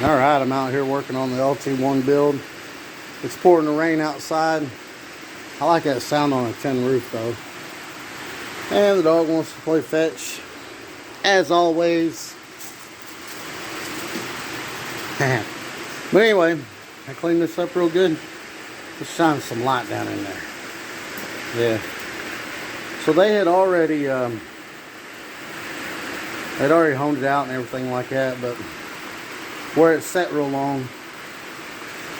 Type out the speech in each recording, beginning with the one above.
Alright, I'm out here working on the LT1 build. It's pouring the rain outside. I like that sound on a tin roof though. And the dog wants to play fetch, as always. But anyway, I cleaned this up real good. Let's shine some light down in there. Yeah. So they had already honed it out and everything like that, but where it sat real long,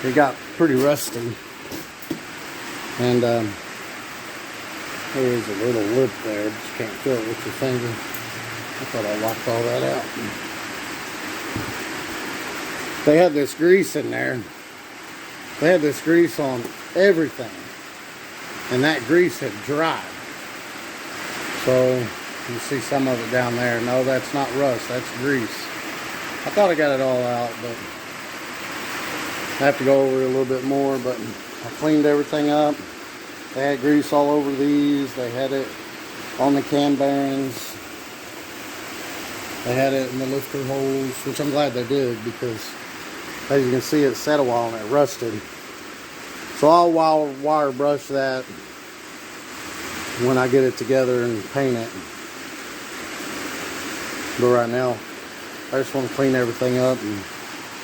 it got pretty rusty. And there's a little lip there, but you can't feel it with your finger. I thought I locked all that out. They had this grease in there. They had this grease on everything, and that grease had dried. So you see some of it down there. No, that's not rust, that's grease. I thought I got it all out, but I have to go over it a little bit more. But I cleaned everything up. They had grease all over these. They had it on the cam bearings. They had it in the lifter holes, which I'm glad they did, because as you can see, it sat a while and it rusted. So I'll wire brush that when I get it together and paint it. But right now, I just want to clean everything up and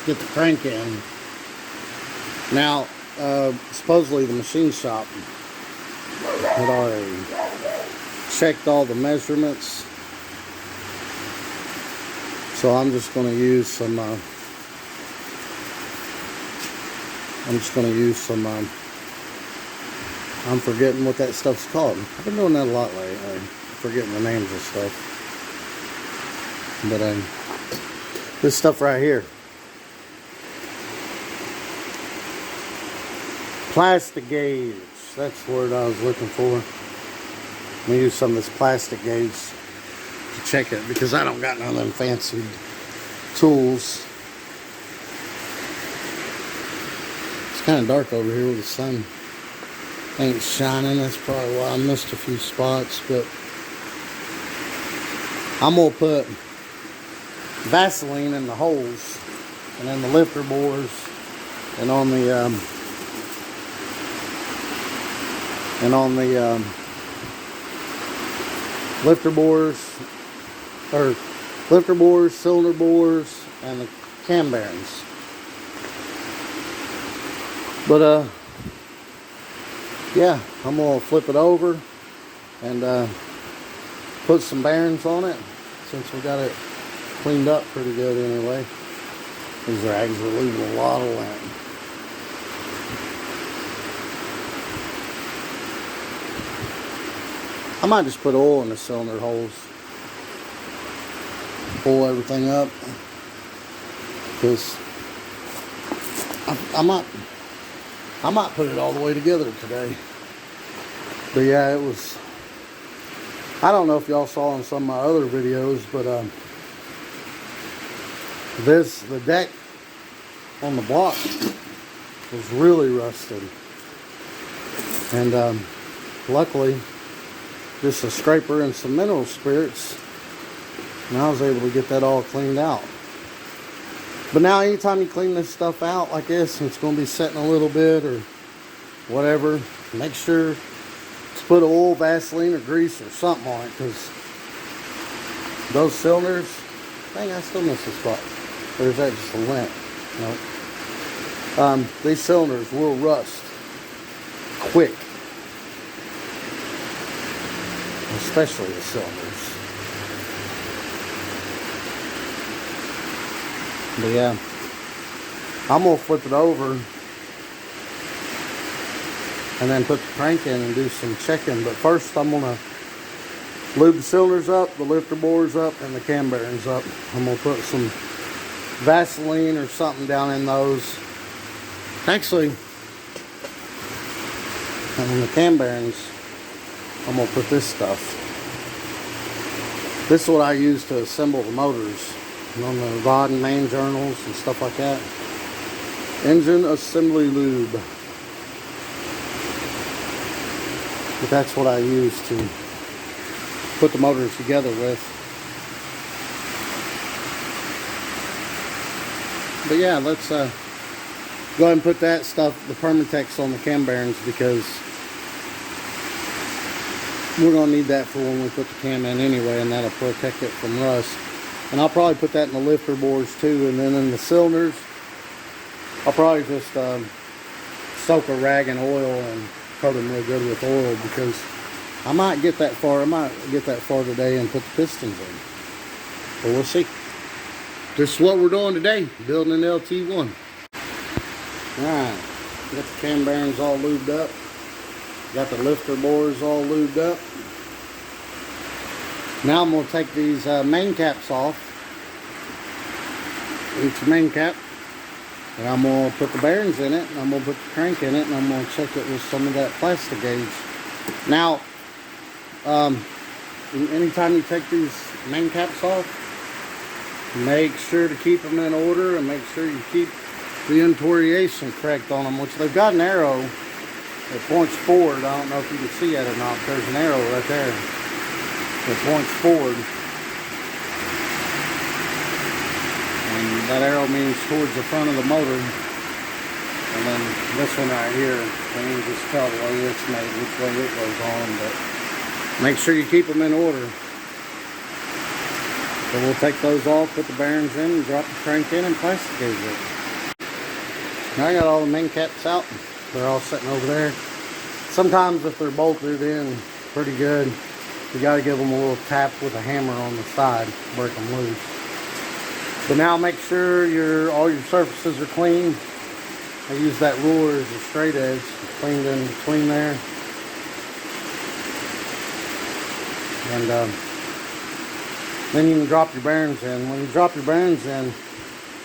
get the crank in. Now, supposedly the machine shop had already checked all the measurements. So I'm just going to use some, I'm forgetting what that stuff's called. I've been doing that a lot lately. Forgetting the names of stuff. But this stuff right here, plastic gauge, that's the word I was looking for. I'm gonna use some of this plastic gauge to check it, because I don't got none of them fancy tools. It's kind of dark over here with the sun ain't shining. That's probably why I missed a few spots. But I'm gonna put Vaseline in the holes and in the lifter bores and on the lifter bores, cylinder bores, and the cam bearings. But yeah, I'm gonna flip it over and put some bearings on it, since we got it cleaned up pretty good anyway. These rags are leaving a lot of lint. I might just put oil in the cylinder holes, pull everything up, because I might put it all the way together today. But yeah, it was, I don't know if y'all saw in some of my other videos, but the deck on the block was really rusted. And luckily, just a scraper and some mineral spirits, and I was able to get that all cleaned out. But now anytime you clean this stuff out like this, and it's going to be setting a little bit or whatever, make sure to put oil, Vaseline, or grease or something on it, because those cylinders, dang, I still missed a spot. Or is that just a lint? Nope. These cylinders will rust quick, especially the cylinders. But yeah, I'm gonna flip it over and then put the crank in and do some checking. But first, I'm gonna lube the cylinders up, the lifter bores up, and the cam bearings up. I'm gonna put some Vaseline or something down in those. Actually, on the cam bearings, I'm gonna put this stuff. This is what I use to assemble the motors on the rod and main journals and stuff like that. Engine assembly lube. But that's what I use to put the motors together with. But yeah, let's go ahead and put that stuff, the Permatex, on the cam bearings, because we're going to need that for when we put the cam in anyway, and that'll protect it from rust. And I'll probably put that in the lifter bores too, and then in the cylinders I'll probably just soak a rag in oil and coat them real good with oil, because I might get that far. I might get that far today and put the pistons in. But we'll see. This is what we're doing today, building an LT1. Alright, got the cam bearings all lubed up. Got the lifter bores all lubed up. Now I'm going to take these main caps off. Each main cap. And I'm going to put the bearings in it, and I'm going to put the crank in it, and I'm going to check it with some of that plastic gauge. Now, anytime you take these main caps off, make sure to keep them in order, and make sure you keep the intoriation correct on them, which they've got an arrow that points forward. I don't know if you can see that or not. There's an arrow right there that points forward. And that arrow means towards the front of the motor. And then this one right here, you can just tell the way it's made, which way it goes on. But make sure you keep them in order. So we'll take those off, put the bearings in, and drop the crank in, and plastic gauge it. Now I got all the main caps out. They're all sitting over there. Sometimes if they're bolted in pretty good, you got to give them a little tap with a hammer on the side, break them loose. But now make sure all your surfaces are clean. I use that ruler as a straight edge, cleaned in between there. And then you can drop your bearings in. When you drop your bearings in,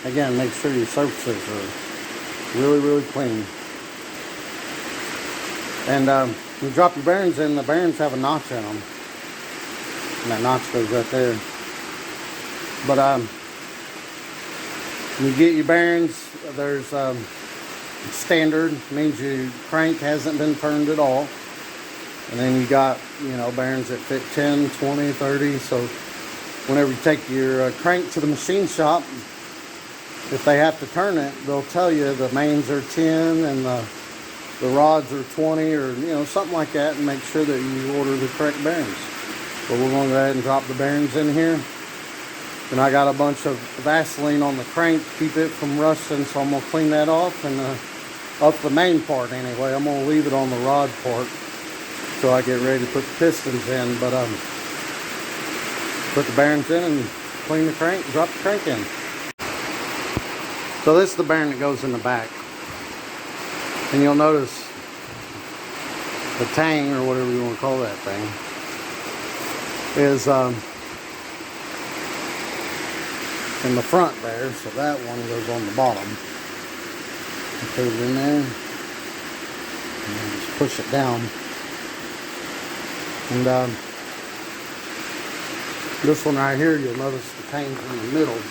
again, make sure your surfaces are really, really clean. And when you drop your bearings in, the bearings have a notch in them. And that notch goes right there. But when you get your bearings, there's standard, means your crank hasn't been turned at all. And then you got, bearings that fit 10, 20, 30. So whenever you take your crank to the machine shop, if they have to turn it, they'll tell you the mains are 10 and the rods are 20, or something like that, and make sure that you order the correct bearings. So we're going to go ahead and drop the bearings in here. And I got a bunch of Vaseline on the crank to keep it from rusting, so I'm going to clean that off. And up the main part anyway, I'm going to leave it on the rod part till I get ready to put the pistons in. But put the bearings in and clean the crank, drop the crank in. So this is the bearing that goes in the back. And you'll notice the tang, or whatever you want to call that thing, is in the front there. So that one goes on the bottom. You put it in there and then just push it down. And this one right here, you'll notice the tang's in the middle.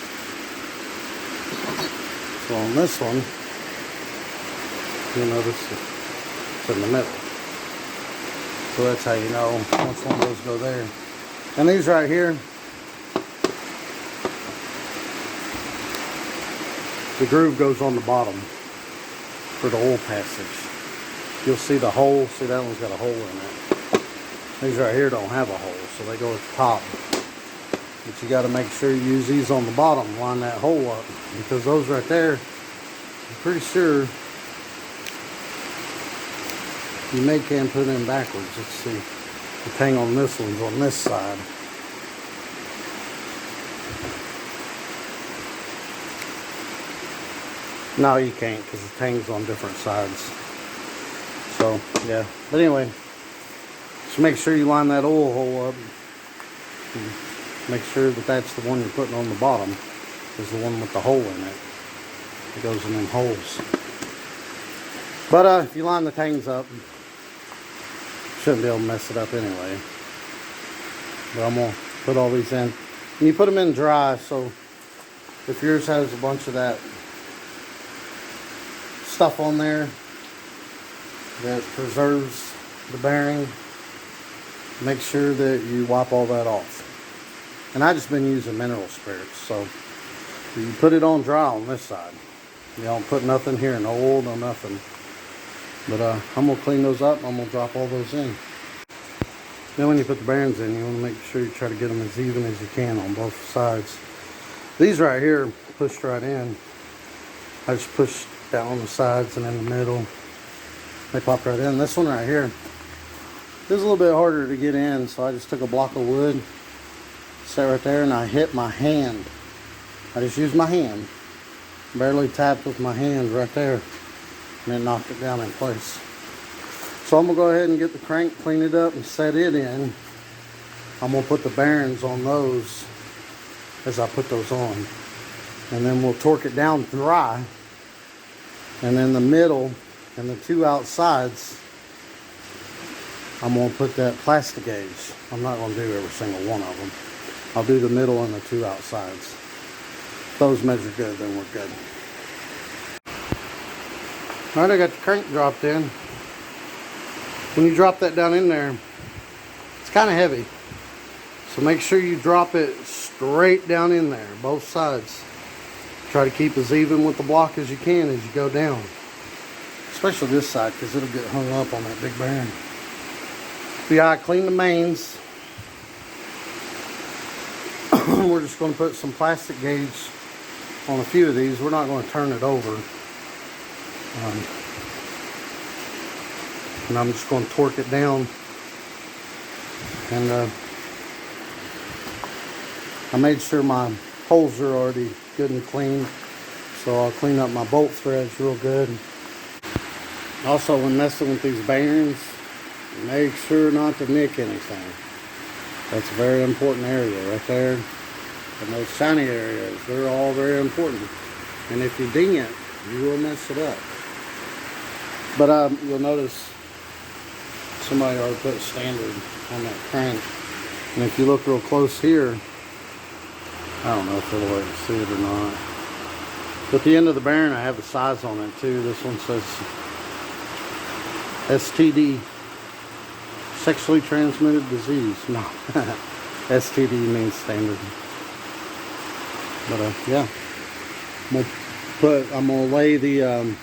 So on this one, you'll notice it's in the middle. So that's how you know once one of those go there. And these right here, the groove goes on the bottom for the oil passage. You'll see the hole. See, that one's got a hole in it. These right here don't have a hole, so they go at the top. But you got to make sure you use these on the bottom, line that hole up, because those right there, I'm pretty sure you can put in backwards. Let's see. The tang on this one's on this side. No, you can't, because the tang's on different sides. So, yeah. But anyway, just make sure you line that oil hole up. Make sure that that's the one you're putting on the bottom, is the one with the hole in it. It goes in them holes. But if you line the tangs up, shouldn't be able to mess it up anyway. But I'm going to put all these in. And you put them in dry, so if yours has a bunch of that stuff on there that preserves the bearing, make sure that you wipe all that off. And I've just been using mineral spirits, so You put it on dry on this side. You don't put nothing here, no oil, no nothing. But I'm gonna clean those up. I'm gonna drop all those in. Then when you put the bearings in, you want to make sure you try to get them as even as you can on both sides. These right here pushed right in. I just pushed down on the sides and in the middle. They pop right in. This one right here is a little bit harder to get in, so I just took a block of wood, sat right there, and I hit my hand. I just used my hand. Barely tapped with my hand right there, and then knocked it down in place. So I'm going to go ahead and get the crank, clean it up, and set it in. I'm going to put the bearings on those as I put those on. And then we'll torque it down dry. And then the middle and the two outsides, I'm going to put that plastic gauge. I'm not going to do every single one of them. I'll do the middle and the two outsides. If those measure good, then we're good. Alright, I got the crank dropped in. When you drop that down in there, it's kind of heavy. So make sure you drop it straight down in there, both sides. Try to keep as even with the block as you can as you go down. Especially this side, because it'll get hung up on that big bearing. So yeah, I clean the mains. We're just going to put some plastic gauge on a few of these. We're not going to turn it over. And I'm just going to torque it down. And I made sure my holes are already good and clean. So I'll clean up my bolt threads real good. Also, when messing with these bearings, make sure not to nick anything. That's a very important area right there. And those shiny areas, they're all very important. And if you ding it, you will mess it up. But you'll notice somebody already put standard on that crank. And if you look real close here, I don't know if it'll let you see it or not. But at the end of the bearing, I have the size on it too. This one says STD, sexually transmitted disease. No, STD means standard. But yeah, I'm gonna lay the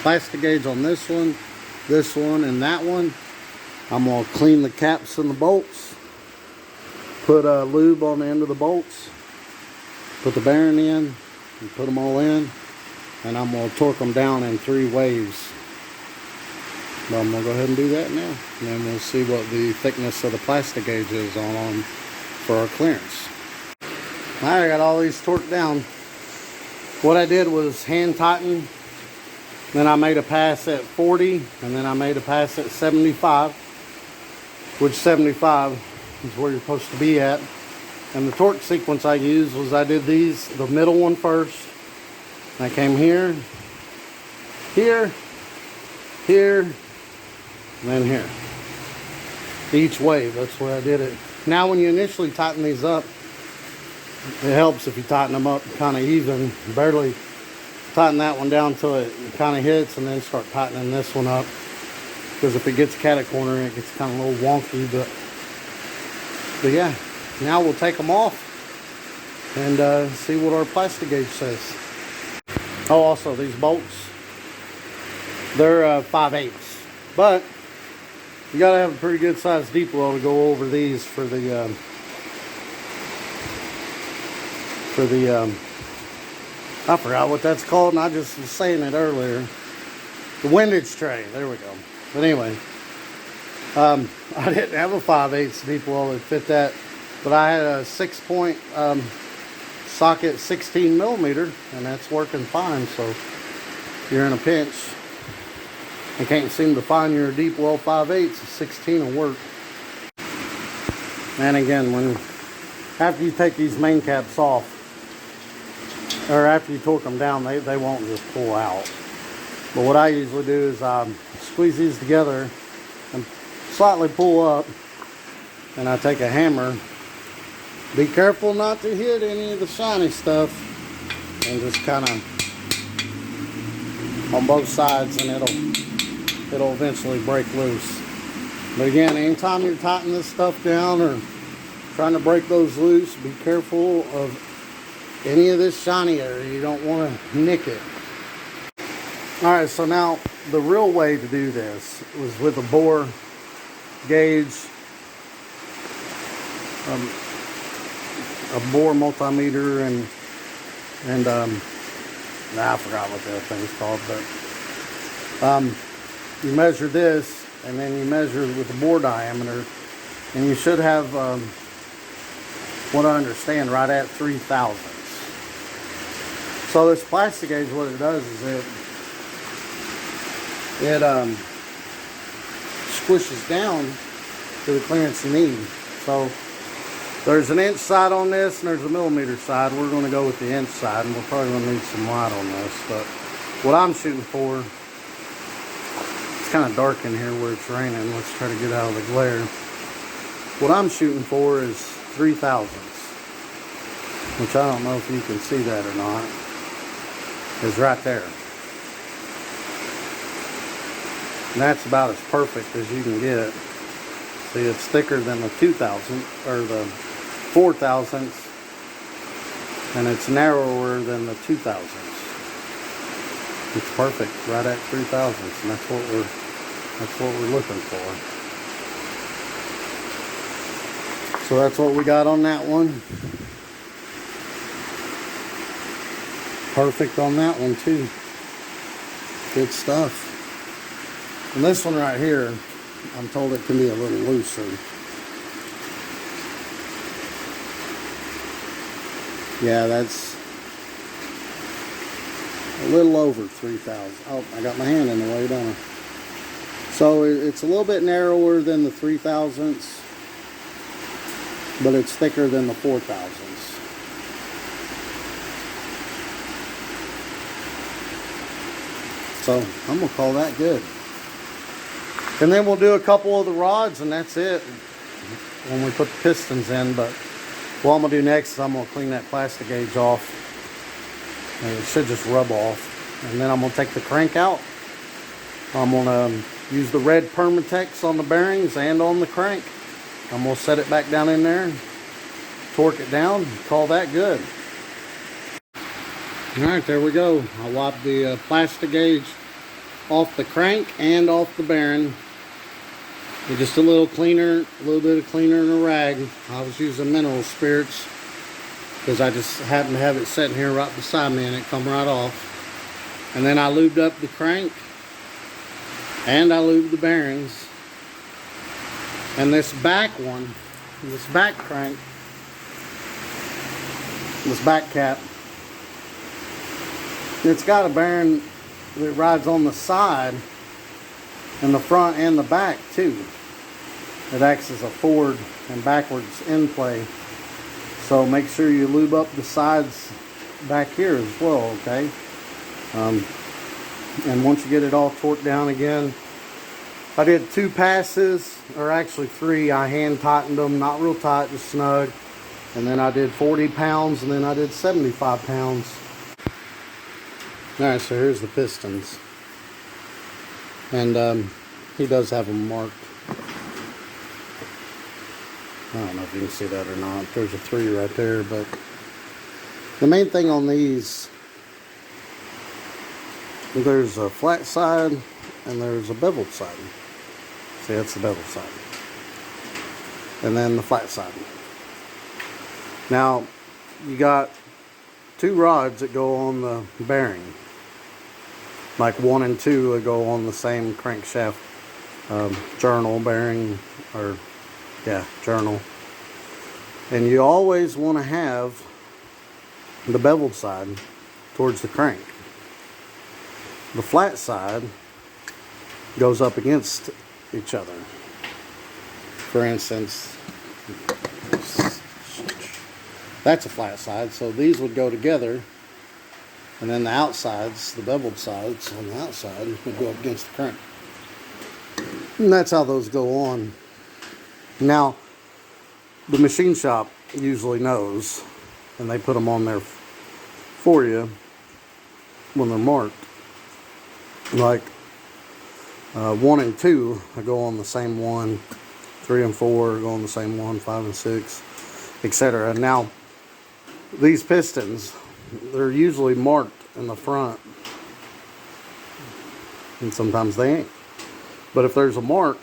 plastic gauge on this one, and that one. I'm gonna clean the caps and the bolts. Put lube on the end of the bolts. Put the bearing in, and put them all in, and I'm gonna torque them down in 3 waves. But I'm gonna go ahead and do that now, and then we'll see what the thickness of the plastic gauge is on them for our clearance. Alright, I got all these torqued down. What I did was hand tighten, then I made a pass at 40, and then I made a pass at 75, which 75 is where you're supposed to be at. And the torque sequence I used was I did these, the middle one first. I came here, here, here, and then here. Each wave, that's where I did it. Now when you initially tighten these up, it helps if you tighten them up kind of even. Barely tighten that one down till it kind of hits, and then start tightening this one up. Because if it gets catty corner, it gets kind of a little wonky. But yeah, now we'll take them off and see what our plastic gauge says. Oh, also these bolts, they're 5/8, but you gotta have a pretty good sized deep well to go over these for the I forgot what that's called, and I just was saying it earlier. The windage tray, there we go. But anyway, I didn't have a 5/8 deep well that fit that, but I had a 6-point socket 16 millimeter, and that's working fine. So if you're in a pinch and can't seem to find your deep well 5/8, a 16 will work. And again, after you take these main caps off, or after you torque them down, they won't just pull out. But what I usually do is squeeze these together and slightly pull up, and I take a hammer. Be careful not to hit any of the shiny stuff, and just kind of on both sides, and it'll eventually break loose. But again, anytime you're tightening this stuff down or trying to break those loose, be careful of any of this shiny area. You don't want to nick it. Alright, so now the real way to do this was with a bore gauge, a bore multimeter, and I forgot what the other thing's called, but you measure this, and then you measure with the bore diameter, and you should have, what I understand, right at 3 thousandths. So this plastic gauge, what it does is it squishes down to the clearance you need. So there's an inch side on this and there's a millimeter side. We're going to go with the inch side, and we're probably going to need some light on this. But what I'm shooting for, it's kind of dark in here where it's raining. Let's try to get out of the glare. What I'm shooting for is 3 thousandths, which I don't know if you can see that or not, is right there. And that's about as perfect as you can get. See, it's thicker than the 2 thousandths, or the 4 thousandths, and it's narrower than the 2 thousandths. It's perfect, right at 3 thousandths, and that's what we're looking for. So that's what we got on that one. Perfect on that one too. Good stuff. And this one right here, I'm told it can be a little looser. Yeah, that's a little over 3,000. Oh, I got my hand in the way, don't I? So it's a little bit narrower than the 3 thousandths, but it's thicker than the 4 thousandths. So I'm gonna call that good. And then we'll do a couple of the rods, and that's it when we put the pistons in. But what I'm going to do next is I'm going to clean that plastic gauge off. And it should just rub off. And then I'm going to take the crank out. I'm going to use the red Permatex on the bearings and on the crank. I'm going to set it back down in there, torque it down, call that good. Alright, there we go. I wiped the plastic gauge off the crank and off the bearing with just a little cleaner, a little bit of cleaner in a rag. I was using mineral spirits because I just happened to have it sitting here right beside me and it come right off. And then I lubed up the crank and I lubed the bearings. And this back one, this back crank, this back cap, it's got a bearing that rides on the side, and the front and the back too. It acts as a forward and backwards end play. So make sure you lube up the sides back here as well, okay? And once you get it all torqued down again, I did 2 passes, or actually 3. I hand tightened them, not real tight, just snug. And then I did 40 pounds, and then I did 75 pounds. Alright, so here's the pistons. And he does have them marked. I don't know if you can see that or not. There's a 3 right there, but the main thing on these, there's a flat side and there's a beveled side. See, that's the beveled side. And then the flat side. Now, you got 2 rods that go on the bearing. Like 1 and 2 will go on the same crankshaft journal bearing, or yeah, journal. And you always want to have the beveled side towards the crank. The flat side goes up against each other. For instance, that's a flat side, so these would go together. And then the outsides, the beveled sides on the outside, would go up against the crank. And that's how those go on. Now, the machine shop usually knows, and they put them on there for you when they're marked. Like 1 and 2 go on the same one, 3 and 4 go on the same one, 5 and 6, etc. Now, these pistons, they're usually marked in the front, and sometimes they ain't. But if there's a mark,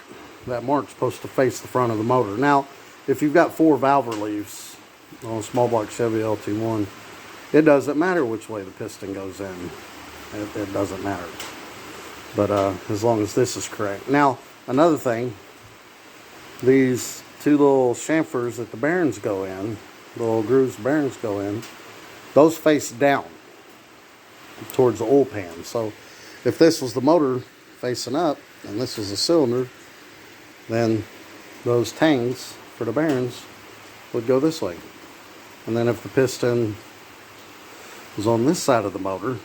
that mark's supposed to face the front of the motor. Now, if you've got 4 valve reliefs on a small block Chevy LT1, it doesn't matter which way the piston goes in. It doesn't matter. But as long as this is correct. Now, another thing, these 2 little chamfers that the bearings go in, the little grooves the bearings go in, those face down towards the oil pan. So if this was the motor facing up and this was a cylinder, then those tangs for the bearings would go this way. And then if the piston was on this side of the motor,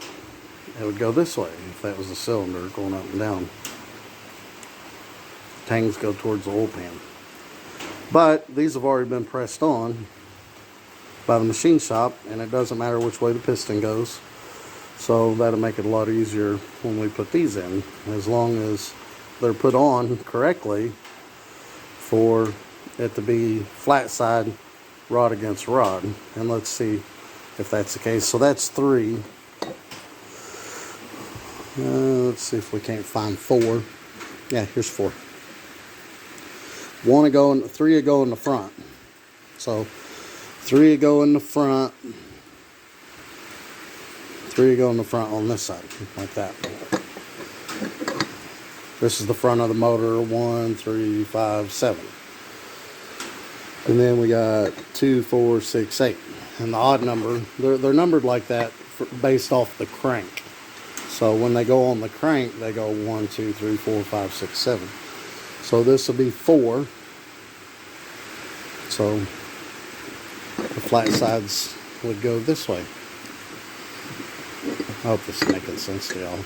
it would go this way if that was a cylinder going up and down. Tangs go towards the oil pan. But these have already been pressed on by the machine shop, and it doesn't matter which way the piston goes. So that'll make it a lot easier when we put these in, as long as they're put on correctly for it to be flat side rod against rod. And let's see if that's the case. So that's 3. Let's see if we can't find 4. Yeah, here's 4. 3 will go in the front. So 3 will go in the front. 3 will go in the front on this side, like that. This is the front of the motor. 1, 3, 5, 7. And then we got 2, 4, 6, 8. And the odd number, they're numbered like that based off the crank. So when they go on the crank, they go 1, 2, 3, 4, 5, 6, 7. So this will be 4. So the flat sides would go this way. I hope this is making sense to y'all.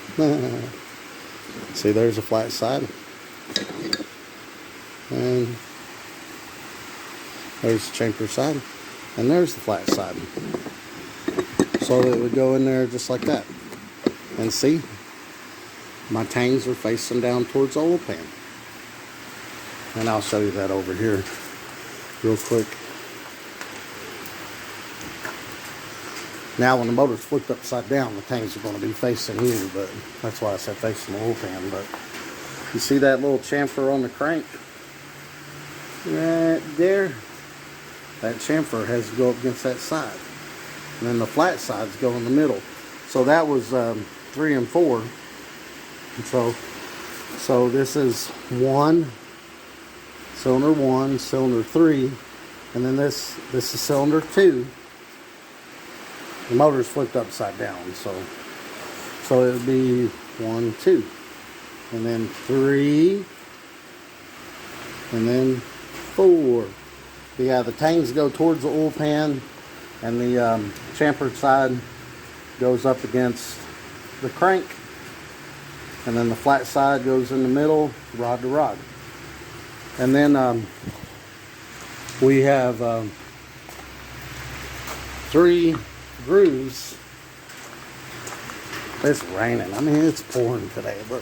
See, there's a flat side. And there's the chamfer side. And there's the flat side. So it would go in there just like that. And see, my tangs are facing down towards the oil pan. And I'll show you that over here real quick. Now when the motor's flipped upside down, the tangs are going to be facing you, but that's why I said facing the oil pan. But you see that little chamfer on the crank? Right there. That chamfer has to go up against that side. And then the flat sides go in the middle. So that was 3 and 4. And so this is 1, cylinder 1, cylinder 3, and then this is cylinder 2. The motor's flipped upside down, so it would be 1, 2, and then 3, and then 4. Yeah, the tangs go towards the oil pan, and the chamfer side goes up against the crank, and then the flat side goes in the middle, rod to rod. And then we have 3 grooves. It's raining. I mean, it's pouring today, but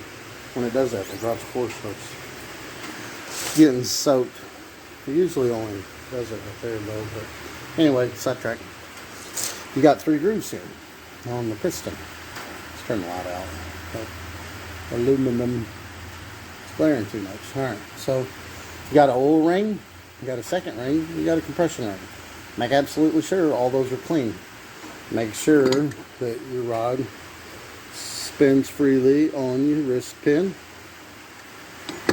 when it does that, the garage floor starts getting soaked. It usually only does it right there, though. But anyway, sidetrack. You got 3 grooves here on the piston. Let's turn the light out. But aluminum is glaring too much. All right, so you got an oil ring, you got a second ring, you got a compression ring. Make absolutely sure all those are clean. Make sure that your rod spins freely on your wrist pin.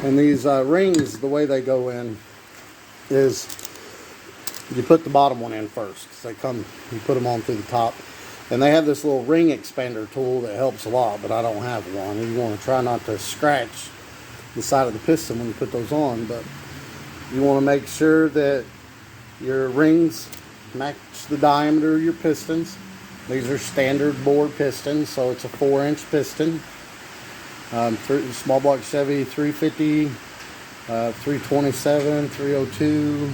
And these rings, the way they go in is you put the bottom one in first. They come, you put them on through the top. And they have this little ring expander tool that helps a lot, but I don't have one. You want to try not to scratch the side of the piston when you put those on, but you want to make sure that your rings match the diameter of your pistons. These are standard bore pistons, so it's a 4-inch piston. Small block Chevy 350, 327, 302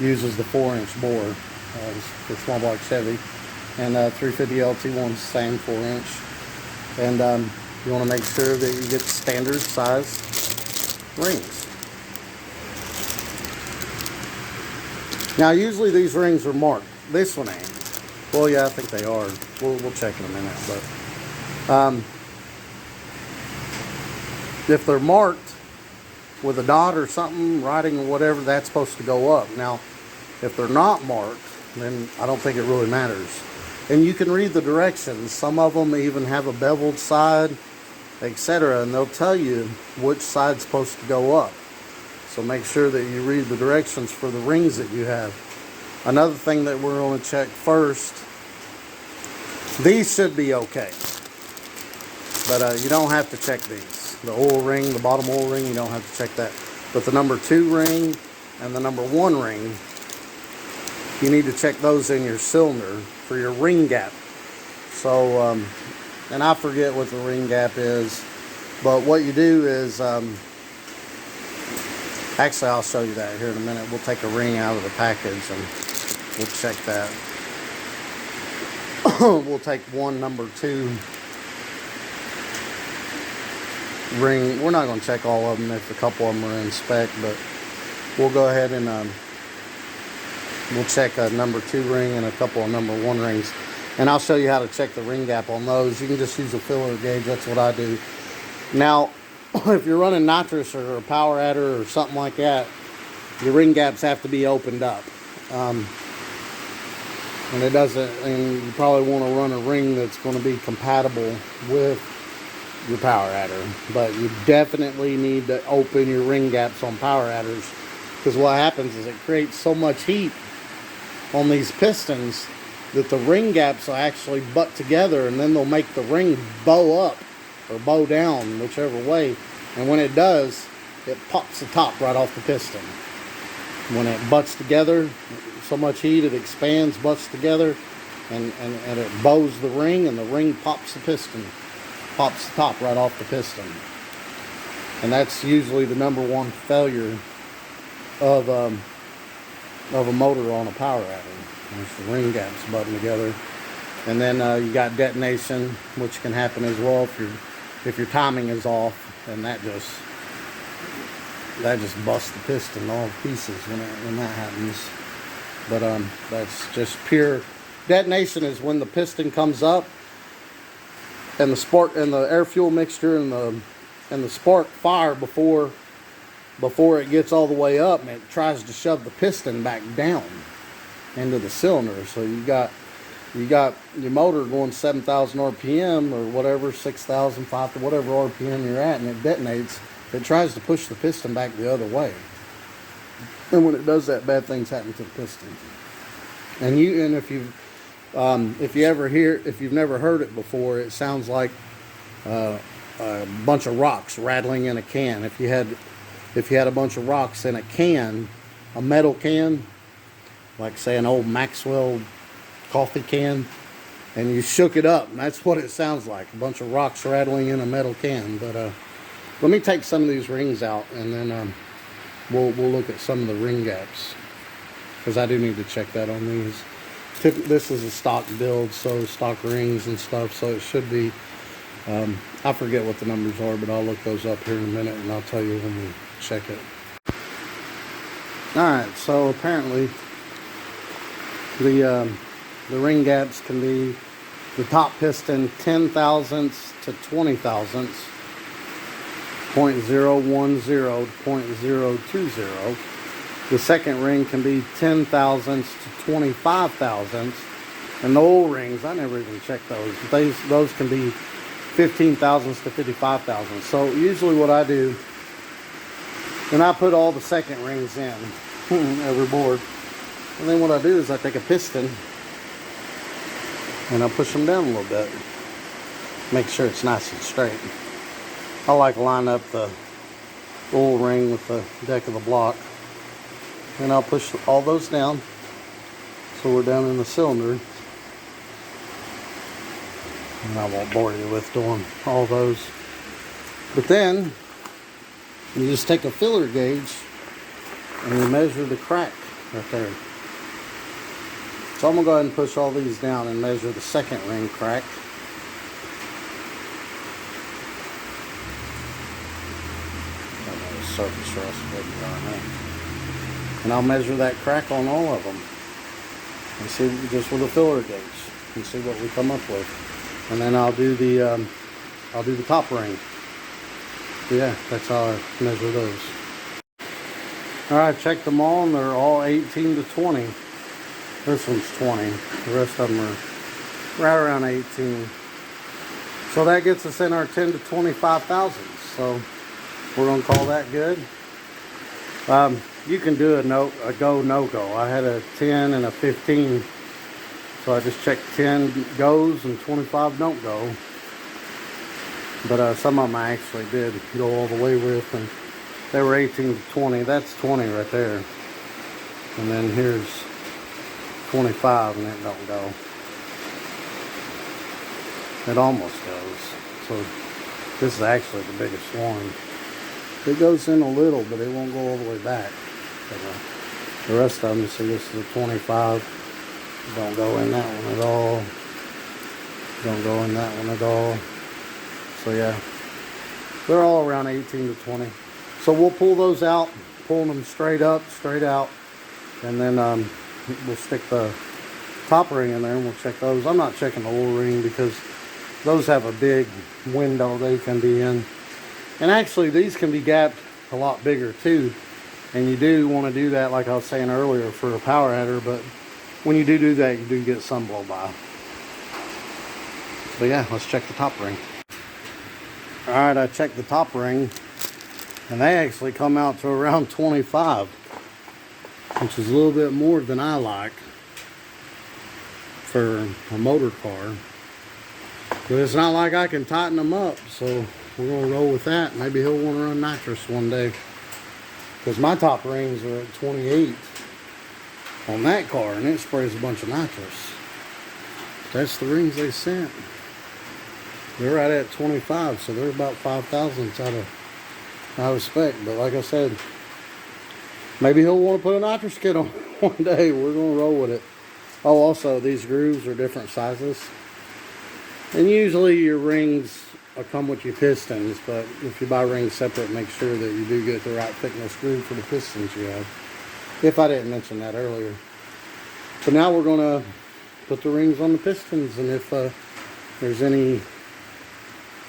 uses the 4-inch bore for small block Chevy, and 350 LT1 same 4-inch. And you want to make sure that you get standard size rings. Now usually these rings are marked. This one ain't. Well, yeah, I think they are. We'll check in a minute. But if they're marked with a dot or something, writing or whatever, that's supposed to go up. Now, if they're not marked, then I don't think it really matters. And you can read the directions. Some of them even have a beveled side, etc. And they'll tell you which side's supposed to go up. So make sure that you read the directions for the rings that you have. Another thing that we're going to check first, these should be okay. But you don't have to check these. The oil ring, the bottom oil ring, you don't have to check that. But the number 2 ring and the number 1 ring, you need to check those in your cylinder for your ring gap. So, and I forget what the ring gap is, but what you do is, actually I'll show you that here in a minute. We'll take a ring out of the package and we'll check that. We'll take one number 2 ring. We're not going to check all of them if a couple of them are in spec, but we'll go ahead and we'll check a number 2 ring and a couple of number 1 rings. And I'll show you how to check the ring gap on those. You can just use a filler gauge. That's what I do. Now, if you're running nitrous or a power adder or something like that, your ring gaps have to be opened up. And it doesn't, and you probably want to run a ring that's going to be compatible with your power adder. But you definitely need to open your ring gaps on power adders, because what happens is it creates so much heat on these pistons that the ring gaps will actually butt together, and then they'll make the ring bow up or bow down, whichever way. And when it does, it pops the top right off the piston. When it butts together, so much heat, it expands, butts together, and it bows the ring, and the ring pops the piston, pops the top right off the piston. And that's usually the number 1 failure of a motor on a power adder. It's the ring gaps butting together. And then you got detonation, which can happen as well if your timing is off, and that just busts the piston all to pieces when that happens. But that's just pure detonation. Is when the piston comes up and the spark and the air fuel mixture and the spark fire before it gets all the way up, and it tries to shove the piston back down into the cylinder. So you got your motor going 7,000 RPM or whatever, 6,000, 5,000, whatever RPM you're at, and it detonates. It tries to push the piston back the other way. And when it does that, bad things happen to the piston. And if you've never heard it before, it sounds like a bunch of rocks rattling in a can. If you had a bunch of rocks in a can, a metal can, like say an old Maxwell coffee can, and you shook it up, and that's what it sounds like, a bunch of rocks rattling in a metal can. But let me take some of these rings out, and then we'll look at some of the ring gaps, because I do need to check that on these. This is a stock build, so stock rings and stuff, so it should be, I forget what the numbers are, but I'll look those up here in a minute, and I'll tell you when we check it. Alright, so apparently the ring gaps can be the top piston 10 thousandths to 20 thousandths, 0.010 to 0.020. The second ring can be 10 thousandths to 25 thousandths. And the oil rings, I never even checked those. Those can be 15 thousandths to 55 thousandths. So usually what I do, and I put all the second rings in every board. And then what I do is I take a piston and I push them down a little bit. Make sure it's nice and straight. I like to line up the oil ring with the deck of the block. And I'll push all those down so we're down in the cylinder. And I won't bore you with doing all those. But then you just take a filler gauge and you measure the crack right there. So I'm going to go ahead and push all these down and measure the second ring crack. Surface rust, and I'll measure that crack on all of them. and see just with a filler gauge and see what we come up with. And then I'll do the top ring. Yeah, that's how I measure those. Alright, checked them all and they're all 18 to 20. This one's 20. The rest of them are right around 18. So that gets us in our 10 to 25 thousandths. So we're gonna call that good. You can do a go, no go. I had a 10 and a 15. So I just checked 10 goes and 25 don't go. But some of them I actually did go all the way with, and they were 18 to 20. That's 20 right there. And then here's 25 and it don't go. It almost goes. So this is actually the biggest one. It goes in a little, but it won't go all the way back. But, the rest of them, see, this is a 25. Don't go in that one at all. Don't go in that one at all. So yeah, they're all around 18 to 20. So we'll pull those out, pulling them straight up, straight out, and then we'll stick the top ring in there and we'll check those. I'm not checking the oil ring because those have a big window they can be in. And actually these can be gapped a lot bigger too. And you do want to do that, like I was saying earlier, for a power header, but when you do that, you do get some blow by. So yeah, let's check the top ring. Alright, I checked the top ring and they actually come out to around 25, which is a little bit more than I like for a motor car. But it's not like I can tighten them up, so we're going to roll with that. Maybe he'll want to run nitrous one day, because my top rings are at 28 on that car and it sprays a bunch of nitrous. That's the rings they sent. They're right at 25, so they're about 5 thousandths out of spec. But like I said, maybe he'll want to put a nitrous kit on one day. We're going to roll with it. Oh, also, these grooves are different sizes. And usually your rings will come with your pistons, but if you buy rings separate, make sure that you do get the right thickness groove for the pistons you have. If I didn't mention that earlier. But now we're going to put the rings on the pistons, and if there's any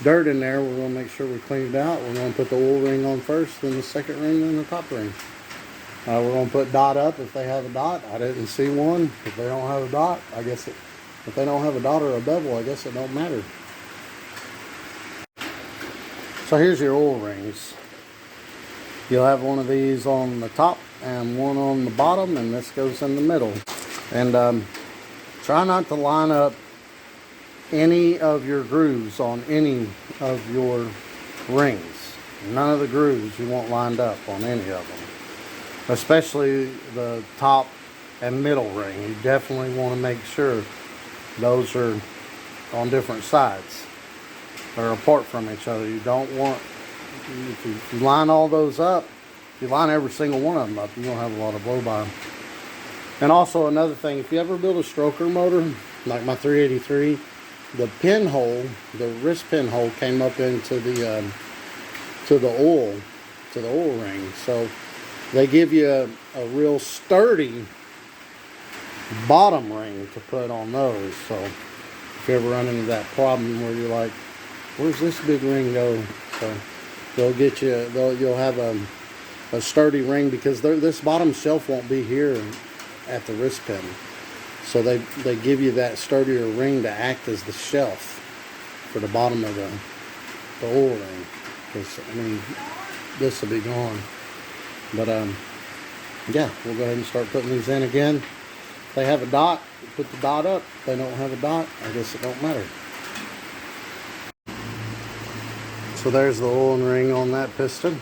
dirt in there, we're going to make sure we clean it out. We're going to put the oil ring on first, then the second ring, then the top ring. We're going to put dot up if they have a dot. I didn't see one. If they don't have a dot, I guess if they don't have a dot or a bevel, I guess it don't matter. So here's your oil rings. You'll have one of these on the top and one on the bottom, and this goes in the middle. And try not to line up any of your grooves on any of your rings. None of the grooves you want lined up on any of them, especially the top and middle ring. You definitely want to make sure those are on different sides or apart from each other. You don't want, if you line all those up, if you line every single one of them up, you're going to have a lot of blow by. And also another thing, if you ever build a stroker motor, like my 383, the pinhole, the wrist pinhole came up into the oil ring. So they give you a real sturdy bottom ring to put on those. So if you ever run into that problem where you're like, where's this big ring go? So they'll get you, you'll have a sturdy ring, because this bottom shelf won't be here at the wrist pin. So they give you that sturdier ring to act as the shelf for the bottom of the oil ring. Because, I mean, this will be gone. But, yeah, we'll go ahead and start putting these in again. If they have a dot, put the dot up. If they don't have a dot, I guess it don't matter. So there's the oil ring on that piston.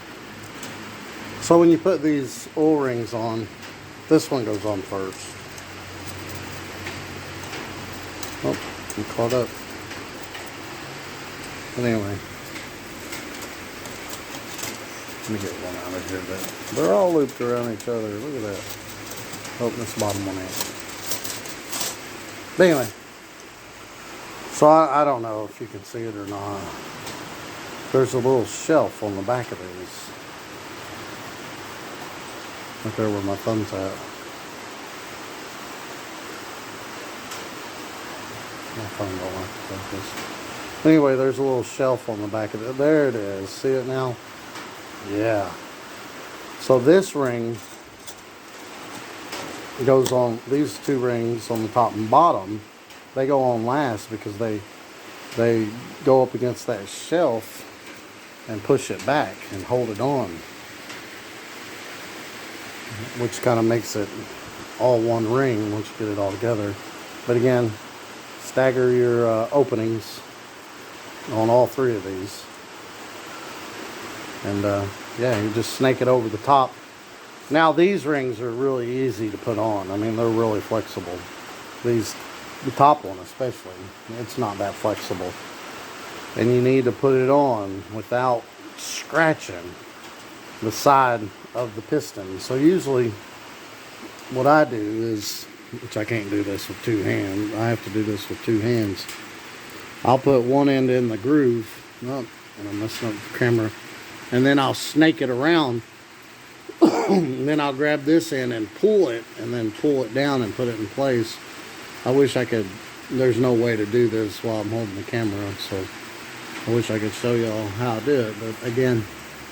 So when you put these oil rings on, this one goes on first. Oh, I'm caught up. But anyway, let me get one out of here. They're all looped around each other. Look at that. Oh, this bottom one ain't. But anyway, so I don't know if you can see it or not. There's a little shelf on the back of these. Right there where my thumb's at. My phone don't like to focus. Anyway, there's a little shelf on the back of it. There it is. See it now? Yeah. So this ring goes on, these two rings on the top and bottom, they go on last because they go up against that shelf and push it back and hold it on, which kind of makes it all one ring once you get it all together. But again, stagger your openings on all three of these, and yeah, you just snake it over the top. Now these rings are really easy to put on. I mean, they're really flexible. These, the top one especially, it's not that flexible. And you need to put it on without scratching the side of the piston. So usually what I do is, which I can't do this with two hands, I have to do this with two hands. I'll put one end in the groove, oh, and I'm messing up the camera, and then I'll snake it around. And then I'll grab this end and pull it, and then pull it down and put it in place. I wish I could, there's no way to do this while I'm holding the camera, so I wish I could show y'all how I do it. But again,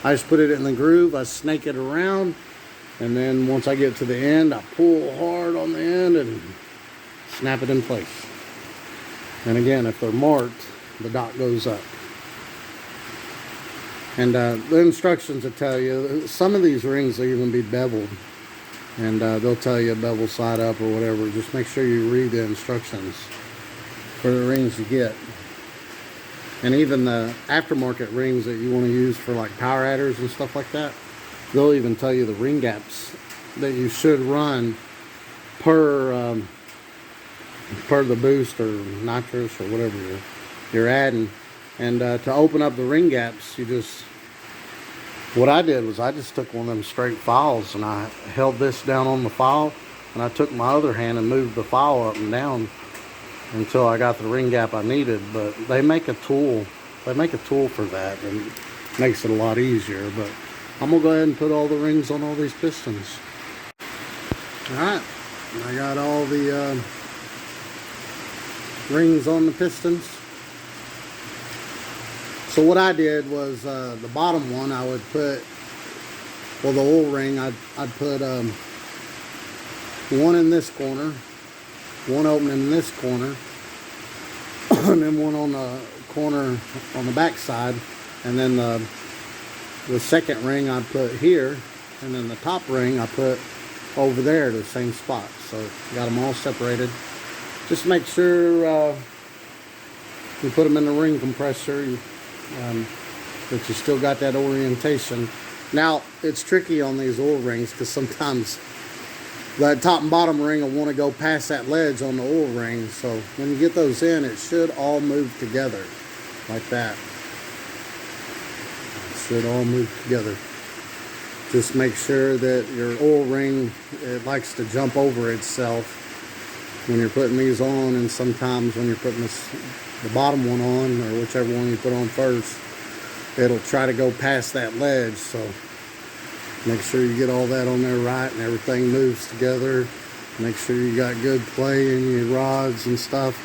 I just put it in the groove, I snake it around, and then once I get to the end, I pull hard on the end and snap it in place. And again, if they're marked, the dot goes up. And the instructions will tell you, some of these rings will even be beveled. And they'll tell you bevel side up or whatever. Just make sure you read the instructions for the rings you get. And even the aftermarket rings that you want to use for like power adders and stuff like that, they'll even tell you the ring gaps that you should run per the boost or nitrous or whatever you're adding. And to open up the ring gaps, you just, what I did was I just took one of them straight files and I held this down on the file, and I took my other hand and moved the file up and down until I got the ring gap I needed. But they make a tool for that, and it makes it a lot easier. But I'm gonna go ahead and put all the rings on all these pistons. Alright, I got all the rings on the pistons. So what I did was the bottom one I would put, well, the oil ring, I'd put one in this corner, one opening in this corner, and then one on the corner on the back side, and then the second ring I put here, and then the top ring I put over there, the same spot. So got them all separated. Just make sure you put them in the ring compressor, that you still got that orientation. Now it's tricky on these oil rings because sometimes that top and bottom ring will want to go past that ledge on the oil ring. So when you get those in, it should all move together like that. It should all move together. Just make sure that your oil ring, it likes to jump over itself when you're putting these on, and sometimes when you're putting the bottom one on, or whichever one you put on first, it'll try to go past that ledge. So make sure you get all that on there right and everything moves together. Make sure you got good play in your rods and stuff.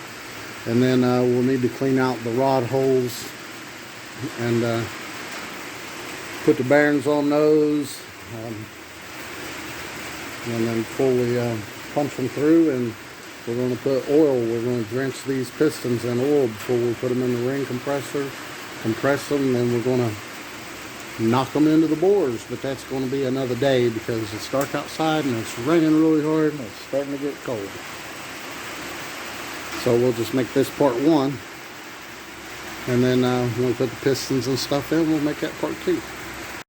And then we'll need to clean out the rod holes and put the bearings on those, and then fully punch them through. And we're going to put oil. We're going to drench these pistons in oil before we put them in the ring compressor, compress them, and we're going to knock them into the bores. But that's going to be another day because it's dark outside and it's raining really hard and it's starting to get cold. So we'll just make this part one, and then when we put the pistons and stuff in, we'll make that part two.